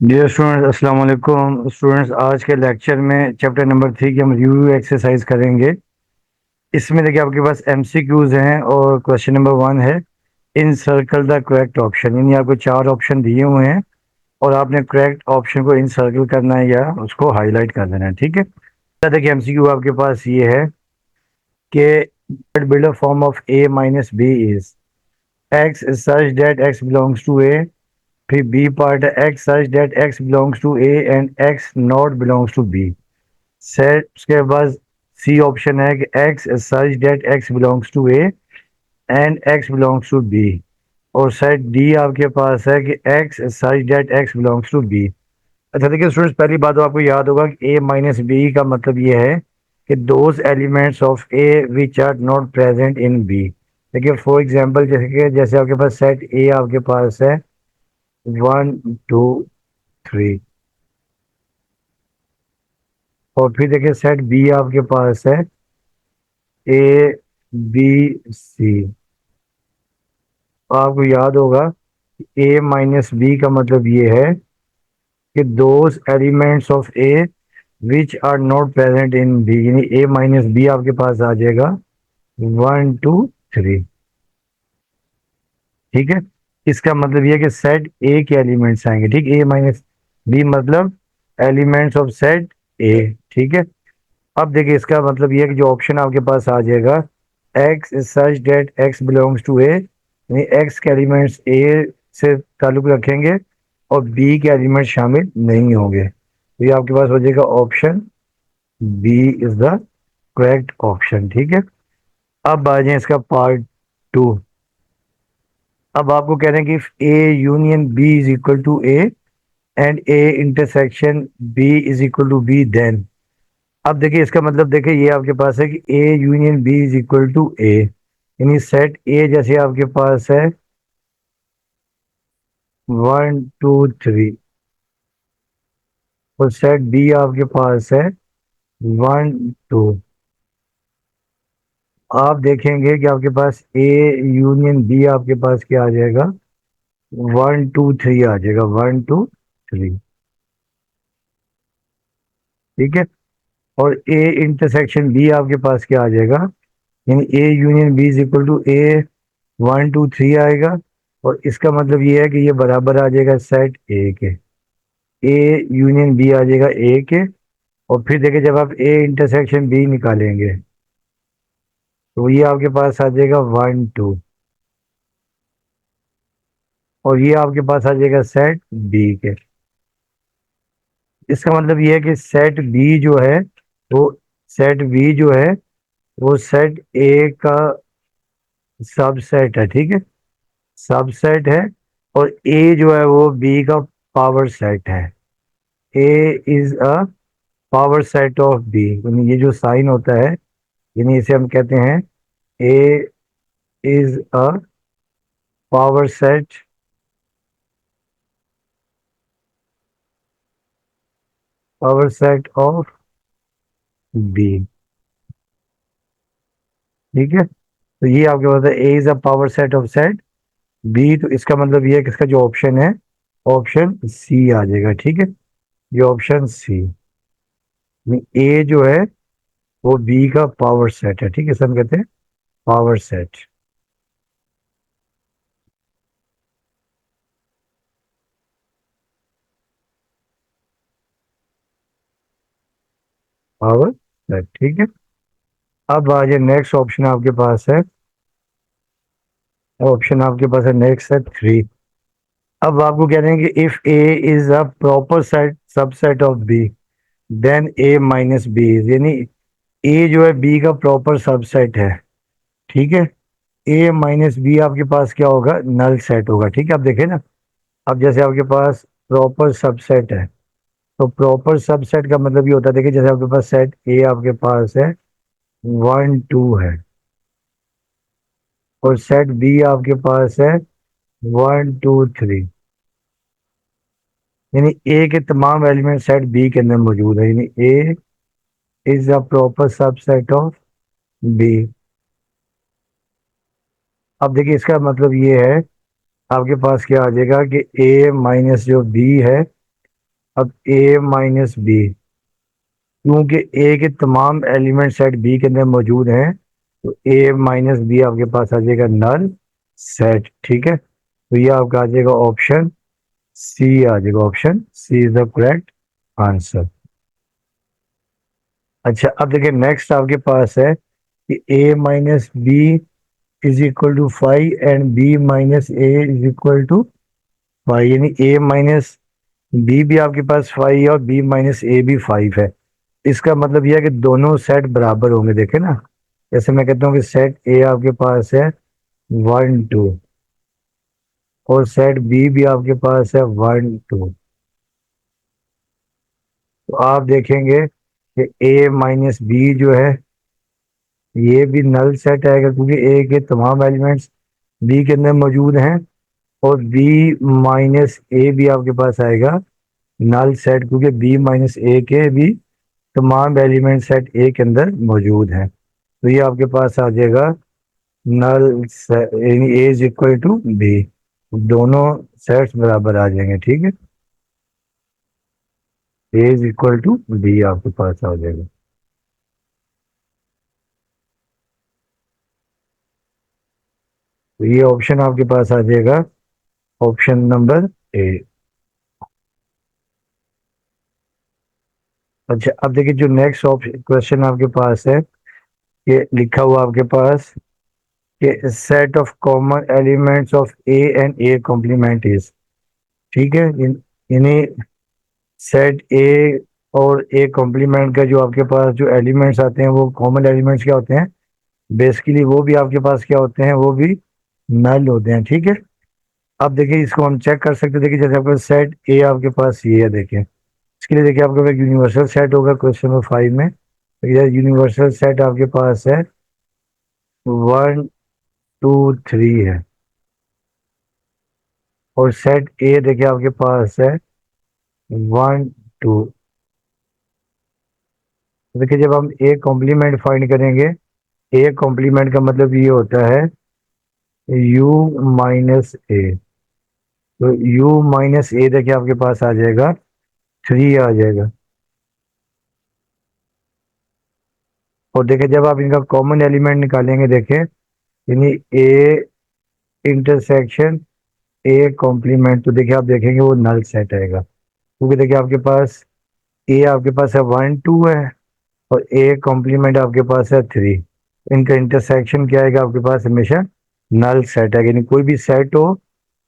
Dear students, अस्सलाम वालेकुम। Students, आज के लेक्चर में चैप्टर नंबर 3 की हम रिव्यू एक्सरसाइज करेंगे। इसमें देखिए आपके पास एमसीक्यूज हैं और क्वेश्चन नंबर 1 है इन सर्कल द करेक्ट ऑप्शन। यानी आपको 4 ऑप्शन दिए हुए हैं और आपने करेक्ट ऑप्शन को इन सर्कल करना है या उसको हाईलाइट कर देना है। ठीक है, तो देखिए एमसीक्यू आपके पास ये है कि builder form of A minus B is X such that X belongs to A. फिर बी पार्ट है X such that X belongs to A and X not belongs to B. Set उसके बाद C option है कि X such that X belongs to A and X belongs to B. और set D आपके पास है कि X such that X belongs to B. अच्छा देखिए स्टूडेंट्स, पहली बात तो आपको याद होगा कि ए माइनस बी का मतलब ये है कि those elements of A which are not present in B. देखिए फॉर एग्जाम्पल जैसे आपके पास सेट ए आपके पास है 1 2 3। और फिर देखिए सेट बी आपके पास है A B C। आपको याद होगा ए माइनस बी का मतलब ये है कि those elements of A which are not present in B, यानी ए माइनस बी आपके पास आ जाएगा 1 2 3। ठीक है, इसका मतलब ये है कि सेट ए के एलिमेंट्स आएंगे। ठीक, ए माइनस बी मतलब एलिमेंट्स ऑफ सेट ए। ठीक है, अब देखिए इसका मतलब ये है कि जो ऑप्शन आपके पास आ जाएगा X is such that X belongs to A, यानी एक्स के एलिमेंट्स ए से ताल्लुक रखेंगे और बी के एलिमेंट्स शामिल नहीं होंगे। तो ये आपके पास हो जाएगा option B is the correct option. ठीक है, अब आ जाए इसका पार्ट 2। अब आपको कह रहे हैं कि if A union B is equal to A and A intersection B is equal to B, then. अब देखिए इसका मतलब देखिए ये आपके पास है कि A union B is equal to A, यानी सेट ए जैसे आपके पास है 1 2 3 और सेट बी आपके पास है 1 2। आप देखेंगे कि आपके पास ए यूनियन बी आपके पास क्या आ जाएगा, 1 2 3 आ जाएगा, 1 2 3। ठीक है, और ए इंटरसेक्शन बी आपके पास क्या आ जाएगा, यानी A union B is equal to A 1 2 3 आएगा। और इसका मतलब ये है कि ये बराबर आ जाएगा सेट ए के। ए यूनियन बी आ जाएगा ए के। और फिर देखिए जब आप ए इंटरसेक्शन बी निकालेंगे तो ये आपके पास आ जाएगा 1 2। और ये आपके पास आ जाएगा सेट बी के। इसका मतलब ये है कि सेट बी जो है वो सेट बी जो है वो सेट ए का सबसेट है। ठीक है, सबसेट है। और ए जो है वो बी का पावर सेट है। A is a power set of B, यानी ये जो साइन होता है यानी इसे हम कहते हैं A is a power set of B. ठीक है, तो ये आपके पास है A is a power set of set B. तो इसका मतलब ये है कि इसका जो ऑप्शन है ऑप्शन सी आ जाएगा। ठीक है, ये ऑप्शन सी, ए जो है वो बी का पावर सेट है। ठीक है, इसे हम कहते हैं पावर सेट। पावर सेट, ठीक है। अब आ जाए नेक्स्ट ऑप्शन आपके पास है, ऑप्शन आपके पास है नेक्स्ट है 3। अब आपको कह रहे हैं कि if A is a proper set subset of B then A minus B, यानी ए जो है बी का प्रॉपर सबसेट है। ठीक है, ए माइनस बी आपके पास क्या होगा, नल सेट होगा। ठीक है, अब देखें ना, अब जैसे आपके पास प्रॉपर सबसेट है तो प्रॉपर सबसेट का मतलब ये होता है, देखिए जैसे आपके पास सेट ए आपके पास है 1 2 है और सेट बी आपके पास है 1 2 3, यानी ए के तमाम एलिमेंट सेट बी के अंदर मौजूद है, यानी A is a proper subset of B. अब देखिए इसका मतलब ये है आपके पास क्या आ जाएगा कि ए माइनस जो बी है अब ए माइनस बी, क्योंकि ए के तमाम एलिमेंट सेट बी के अंदर मौजूद हैं, तो ए माइनस बी आपके पास आ जाएगा नल सेट। ठीक है, तो ये आपका आ जाएगा ऑप्शन सी, आ जाएगा option C is the correct answer. अच्छा, अब देखिए नेक्स्ट आपके पास है कि A minus B is equal to 5 and B minus A is equal to 5, यानी ए माइनस बी भी आपके पास 5 है और बी माइनस ए भी 5 है। इसका मतलब यह है कि दोनों सेट बराबर होंगे। देखे ना, जैसे मैं कहता हूँ कि सेट ए आपके पास है 1 2 और सेट बी भी आपके पास है 1 2, तो आप देखेंगे कि ए माइनस बी जो है ये भी नल सेट आएगा, क्योंकि ए के तमाम एलिमेंट्स बी के अंदर मौजूद हैं, और बी माइनस ए भी आपके पास आएगा नल सेट, क्योंकि बी माइनस ए के भी तमाम एलिमेंट सेट ए के अंदर मौजूद हैं। तो ये आपके पास आ जाएगा नल, यानी A is equal to B, दोनों सेट्स बराबर आ जाएंगे। ठीक है, A is equal to B आपके पास आ जाएगा। तो ये ऑप्शन आपके पास आ जाएगा, ऑप्शन नंबर ए। अच्छा, अब देखिए जो नेक्स्ट ऑप्शन क्वेश्चन आपके पास है, ये लिखा हुआ आपके पास कि set of common elements of A and A complement is. ठीक है, यानी सेट ए और ए कॉम्प्लीमेंट का जो आपके पास जो एलिमेंट्स आते हैं वो कॉमन एलिमेंट्स क्या होते हैं, बेसिकली वो भी आपके पास क्या होते हैं, वो भी नल होते हैं। ठीक है, अब देखिए इसको हम चेक कर सकते हैं। देखिए जैसे आपका सेट ए आपके पास ये है, देखिए इसके लिए देखिए आपके पास एक यूनिवर्सल सेट होगा क्वेश्चन नंबर 5 में। तो ये यूनिवर्सल सेट आपके पास है 1 2 3 है, और सेट ए देखिए आपके पास है 1 2। देखिए जब हम ए कॉम्प्लीमेंट फाइंड करेंगे, ए कॉम्प्लीमेंट का मतलब ये होता है यू माइनस ए, तो यू माइनस ए देखिए आपके पास आ जाएगा 3 आ जाएगा। और देखिए जब आप इनका कॉमन एलिमेंट निकालेंगे, देखें यानी ए इंटरसेक्शन ए कॉम्प्लीमेंट, तो देखिए आप देखेंगे वो नल सेट आएगा, क्योंकि देखिए आपके पास ए आपके पास है 1 2 है, और ए कॉम्प्लीमेंट आपके पास है 3। इनका इंटरसेक्शन क्या आएगा आपके पास, हमेशा नल सेट है। यानी कोई भी सेट हो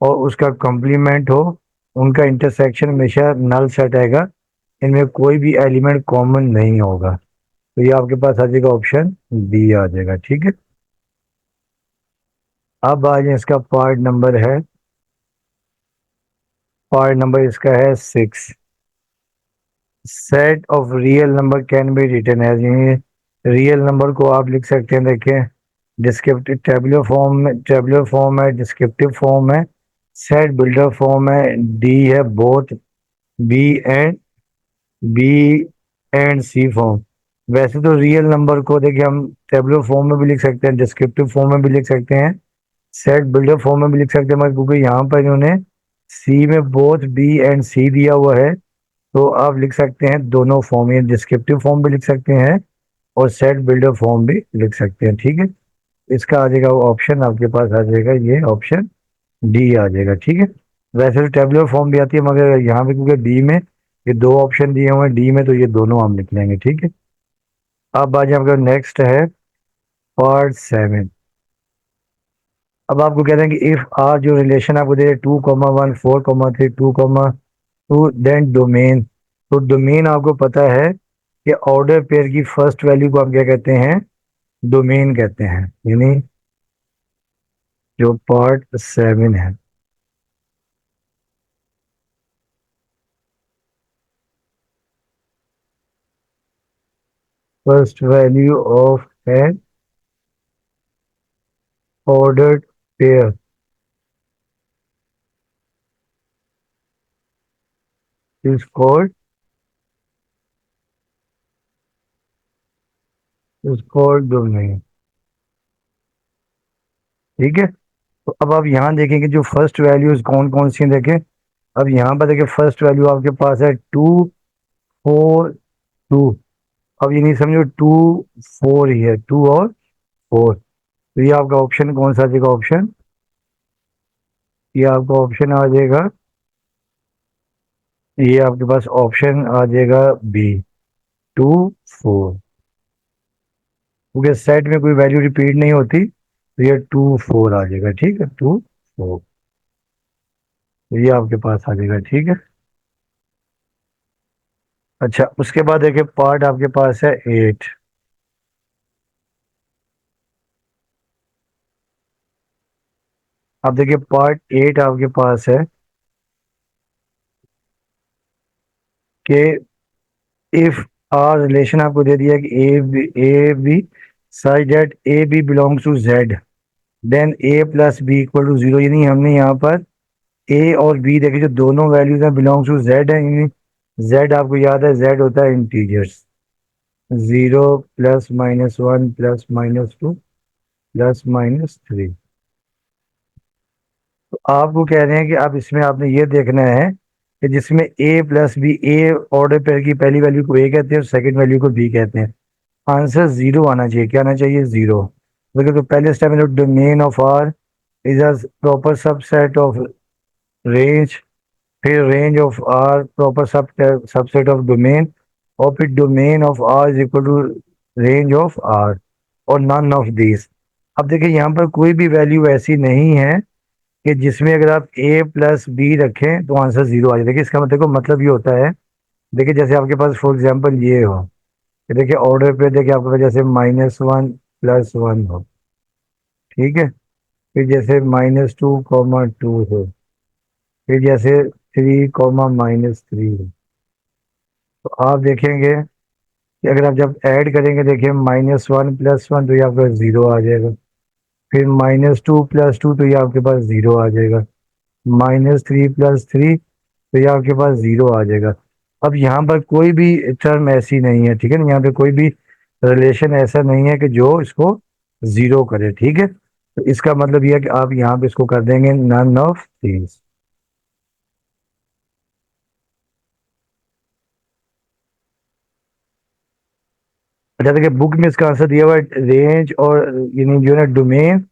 और उसका कॉम्प्लीमेंट हो, उनका इंटरसेक्शन हमेशा नल सेट आएगा, इनमें कोई भी एलिमेंट कॉमन नहीं होगा। तो ये आपके पास आ जाएगा ऑप्शन बी आ जाएगा। ठीक है, अब आ जाए इसका पार्ट नंबर है, पार्ट नंबर इसका है 6। Set of real number can be written as, real number को आप लिख सकते हैं, देखें डिस्क्रिप्टिव टेबुलर फॉर्म में, टेबुलर फॉर्म है, डिस्क्रिप्टिव फॉर्म है, सेट बिल्डर फॉर्म है, डी है both B and B and C form. वैसे तो रियल नंबर को देखिए हम टेबुलर फॉर्म में भी लिख सकते हैं, डिस्क्रिप्टिव फॉर्म में भी लिख सकते हैं, सेट बिल्डर फॉर्म में भी लिख सकते हैं, मगर क्योंकि यहाँ पर इन्होंने सी में बोथ बी एंड सी दिया हुआ है, तो आप लिख सकते हैं दोनों फॉर्म, ये डिस्क्रिप्टिव फॉर्म भी लिख सकते हैं और सेट बिल्डर फॉर्म भी लिख सकते हैं। ठीक है, इसका आ जाएगा ऑप्शन आपके पास आ जाएगा ये ऑप्शन डी आ जाएगा। ठीक है, वैसे तो टेबुलर फॉर्म भी आती है, मगर यहाँ पे क्योंकि डी में ये दो ऑप्शन दिए हुए हैं डी में, तो ये दोनों हम लिख लेंगे। ठीक है, अब आ जाए आपका नेक्स्ट है पार्ट 7। अब आपको कहते हैं कि इफ आर जो रिलेशन आपको दे 2 1 4 3 2 देन डोमेन, तो डोमेन आपको पता है कि ऑर्डर पेयर की फर्स्ट वैल्यू को हम क्या कहते हैं, डोमेन कहते हैं। यानी जो पार्ट 7 है, first value of N ordered pair is called domain. ठीक है, तो अब आप यहाँ देखेंगे जो फर्स्ट वैल्यूज कौन कौन सी हैं, देखें अब यहाँ पर देखिए फर्स्ट वैल्यू आपके पास है 2 4 2। अब ये नहीं समझो 2 4 ही है, 2 और 4। तो ये आपका ऑप्शन कौन सा आ जाएगा? ऑप्शन ये आपका ऑप्शन आ जाएगा, ये आपके पास ऑप्शन आ जाएगा बी, 2 4। क्योंकि सेट में कोई वैल्यू रिपीट नहीं होती, तो ये 2 4 आ जाएगा। ठीक है, 2 4, तो ये आपके पास आ जाएगा। ठीक है। अच्छा, उसके बाद देखिए पार्ट आपके पास है 8। अब देखिए पार्ट 8 आपके पास है कि इफ आर रिलेशन आपको दे दिया है कि A B such that A B belongs to Z, then A plus B equal to 0। यानी हमने यहाँ पर ए और बी देखे, जो दोनों वैल्यूज हैं बिलोंग्स टू जेड है। यानी जेड आपको याद है, जेड होता है इंटीजर्स। 0 +-1 +-2 +-3। तो आपको कह रहे हैं कि अब इसमें आपने ये देखना है कि जिसमें ए प्लस बी, ए ऑर्डर पेयर की पहली वैल्यू को ए कहते हैं और सेकंड वैल्यू को बी कहते हैं। आंसर 0 आना चाहिए। क्या आना चाहिए? 0। देखो तो पहले स्टेप में domain of R is a proper subset of range, फिर range of R proper subset of domain, और फिर domain of R is equal to range of R, और नन ऑफ दिस। अब देखिए यहाँ पर कोई भी वैल्यू ऐसी नहीं है कि जिसमें अगर आप a प्लस बी रखें तो आंसर 0 आ जाए। देखिए इसका मतलब ये होता है, देखिए जैसे आपके पास फॉर एग्जांपल ये हो कि देखिए ऑर्डर पे देखिए आपके पास जैसे -1 +1 हो, ठीक है, फिर जैसे -2 2 हो, फिर जैसे 3 - 3 हो। तो आप देखेंगे कि अगर आप जब ऐड करेंगे, देखिए -1 +1 तो ये आपका 0 आ जाएगा, फिर -2 +2 तो ये आपके पास 0 आ जाएगा, -3 +3 तो ये आपके पास 0 आ जाएगा। अब यहाँ पर कोई भी टर्म ऐसी नहीं है, ठीक है ना, यहाँ पे कोई भी रिलेशन ऐसा नहीं है कि जो इसको 0 करे। ठीक है, तो इसका मतलब ये है कि आप यहाँ पे इसको कर देंगे नन ऑफ दीज। अच्छा देखिए बुक में इसका आंसर दिया हुआ है रेंज और यानी जो है ना डोमेन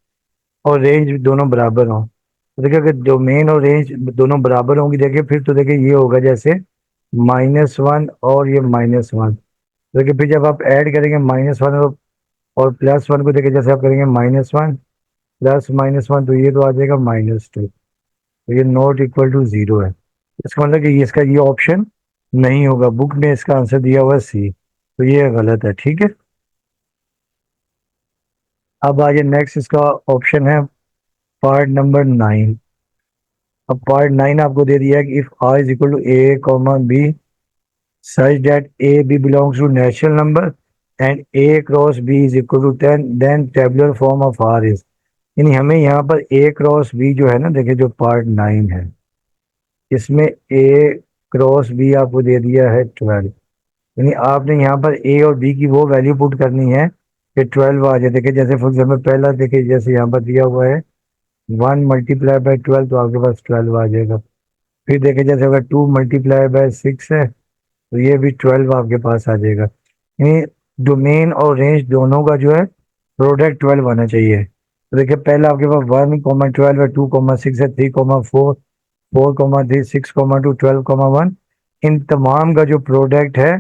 और रेंज दोनों बराबर हों। तो देखिए अगर डोमेन और रेंज दोनों बराबर होंगी, देखिए फिर तो देखिए ये होगा जैसे -1 और ये -1। देखिए फिर जब आप ऐड करेंगे -1 और +1 को, देखिए जैसे आप करेंगे -1 +-1 तो ये तो आ जाएगा -2। तो ये नॉट इक्वल टू 0 है। इसका मतलब कि ये इसका ये ऑप्शन नहीं होगा। बुक में इसका आंसर दिया हुआ है सी, तो ये गलत है। ठीक है, अब आगे नेक्स्ट इसका ऑप्शन है पार्ट नंबर 9। अब पार्ट 9 आपको दे दिया है कि if R is equal to A comma B such that a b belongs to natural number and a cross b is equal to 10, then tabular form of r is। यानी हमें यहाँ पर a cross b जो है ना, देखिए जो part 9 है, इसमें a क्रॉस b आपको दे दिया है 12। यानी आपने यहाँ पर a और b की वो वैल्यू पुट करनी है कि 12 आ जाए। देखिए जैसे फॉर एग्जाम्पल पहला देखिए जैसे यहाँ पर दिया हुआ है 1 × 12 तो आपके पास 12 आ जाएगा। फिर देखिए जैसे अगर 2 × 6 है तो ये भी 12 आपके पास आ जाएगा। यानी डोमेन और रेंज दोनों का जो है प्रोडक्ट 12 आना चाहिए। तो देखिए पहला आपके पास 1 × 12 है, 2 × 6 है, 3 × 4, 4 × 3, 6 × 2, 12 × 1। इन तमाम का जो प्रोडक्ट है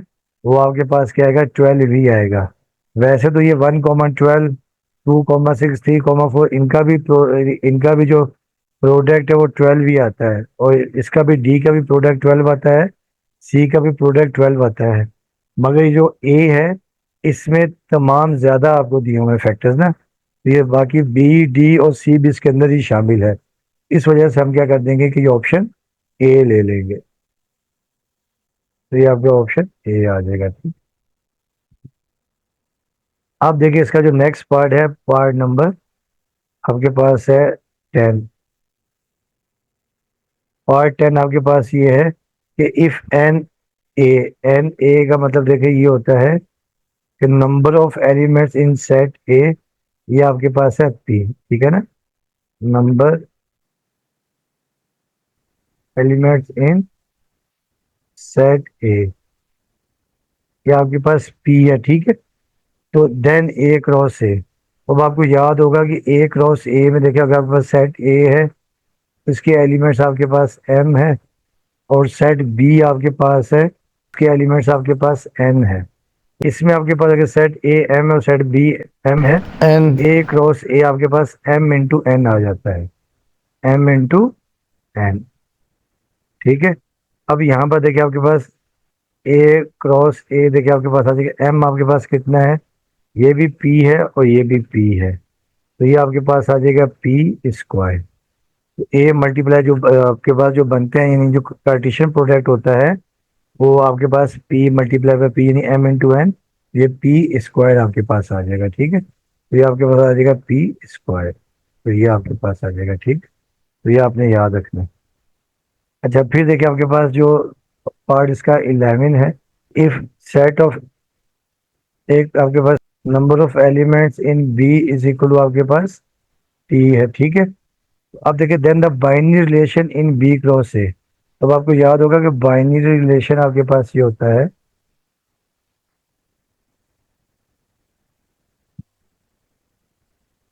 वो आपके पास क्या आएगा? 12 ही आएगा। वैसे तो ये 1 × 12, 2 × 6, 3 × 4 इनका भी जो प्रोडक्ट है वो 12 ही आता है, और इसका भी डी का भी प्रोडक्ट 12 आता है, सी का भी प्रोडक्ट 12 आता है। मगर ये जो ए है इसमें तमाम ज्यादा आपको दिए हुए फैक्टर्स ना, तो ये बाकी बी डी और सी भी इसके अंदर ही शामिल है। इस वजह से हम क्या कर देंगे कि ये ऑप्शन ए ले लेंगे। तो ये आपका ऑप्शन ए आ जाएगा। ठीक, आप देखिए इसका जो नेक्स्ट पार्ट है, पार्ट नंबर आपके पास है 10। पार्ट 10 आपके पास ये है कि इफ ए एन ए का मतलब देखिए ये होता है कि number of elements in set ए, ये आपके पास है पी, ठीक है ना, नंबर एलिमेंट्स इन सेट ए, ये आपके पास पी है, ठीक है। तो देन ए क्रॉस ए, अब आपको याद होगा कि ए क्रॉस ए में देखिए अगर आपके पास सेट ए है तो इसके एलिमेंट्स आपके पास एम है, और सेट बी आपके पास है, उसके एलिमेंट्स आपके पास एन है। इसमें आपके पास अगर सेट ए एम है और सेट बी एम है, एन ए क्रॉस ए आपके पास एम इंटू एन आ जाता है, एम इंटू एन, ठीक है। अब यहाँ पर देखिए आपके पास ए क्रॉस ए, देखिए आपके पास आ जाएगा एम, आपके पास कितना है, ये भी पी है और ये भी पी है, तो ये आपके पास आ जाएगा पी स्क्वायर। तो ए मल्टीप्लाई जो आपके पास जो बनते हैं, यानी जो कार्टेशियन प्रोडक्ट होता है, वो आपके पास पी मल्टीप्लाई बाय पी यानी एम इंटू एन, ये पी स्क्वायर आपके पास आ जाएगा, ठीक है। तो ये आपके पास आ जाएगा पी स्क्वायर, तो ये आपके पास आ जाएगा, ठीक। तो ये आपने याद रखना है। अच्छा, फिर देखिए आपके पास जो पार्ट इसका 11 है, इफ सेट ऑफ, एक आपके पास number of elements in B is equal to आपके पास टी है, ठीक है। अब देखिए then the binary relation in B cross A, तब आपको याद होगा कि बाइनरी रिलेशन आपके पास ये होता है,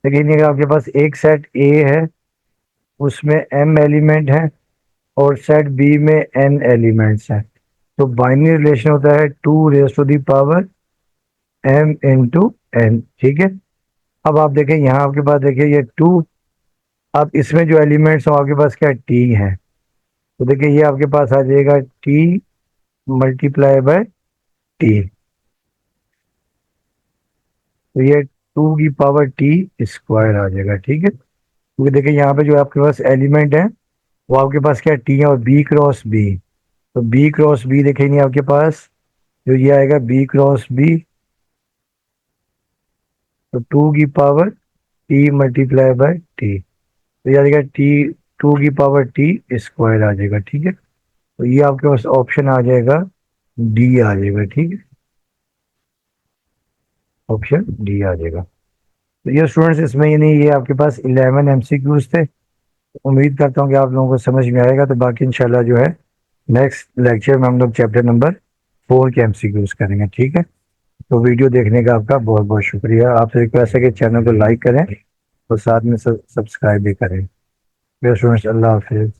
लेकिन ये आपके पास एक सेट ए है, उसमें एम एलिमेंट है, और सेट बी में एन एलिमेंट्स हैं, तो बाइनरी रिलेशन होता है two raise to the power M into N, ठीक है। अब आप देखें यहाँ आपके पास देखिए ये टू, अब इसमें जो एलिमेंट्स हो आपके पास क्या टी है, तो देखिए ये आपके पास आ जाएगा टी मल्टीप्लाई बाय टी, तो ये टू की पावर टी स्क्वायर आ जाएगा, ठीक है। क्योंकि देखिए यहाँ पे जो आपके पास एलिमेंट है वो आपके पास क्या टी है, और बी क्रॉस बी, तो बी क्रॉस बी देखेंगे आपके पास जो ये आएगा बी क्रॉस बी, तो टू की power T multiply by T, तो ये आ जाएगा टी, टू की पावर टी स्क्वायर आ जाएगा, ठीक है। तो ये आपके पास ऑप्शन आ जाएगा डी आ जाएगा, ठीक है, ऑप्शन डी आ जाएगा। तो ये स्टूडेंट्स इसमें ये नहीं, ये आपके पास 11 एमसीक्यूज थे। उम्मीद करता हूँ कि आप लोगों को समझ में आएगा, तो बाकी इंशाल्लाह जो है नेक्स्ट लेक्चर में हम लोग चैप्टर नंबर 4 के एमसीक्यूज करेंगे, ठीक है। तो वीडियो देखने का आपका बहुत बहुत शुक्रिया। आपसे रिक्वेस्ट है कि चैनल को लाइक करें और साथ में सब्सक्राइब भी करें। स्टूडेंट्स, अल्लाह हाफिज़।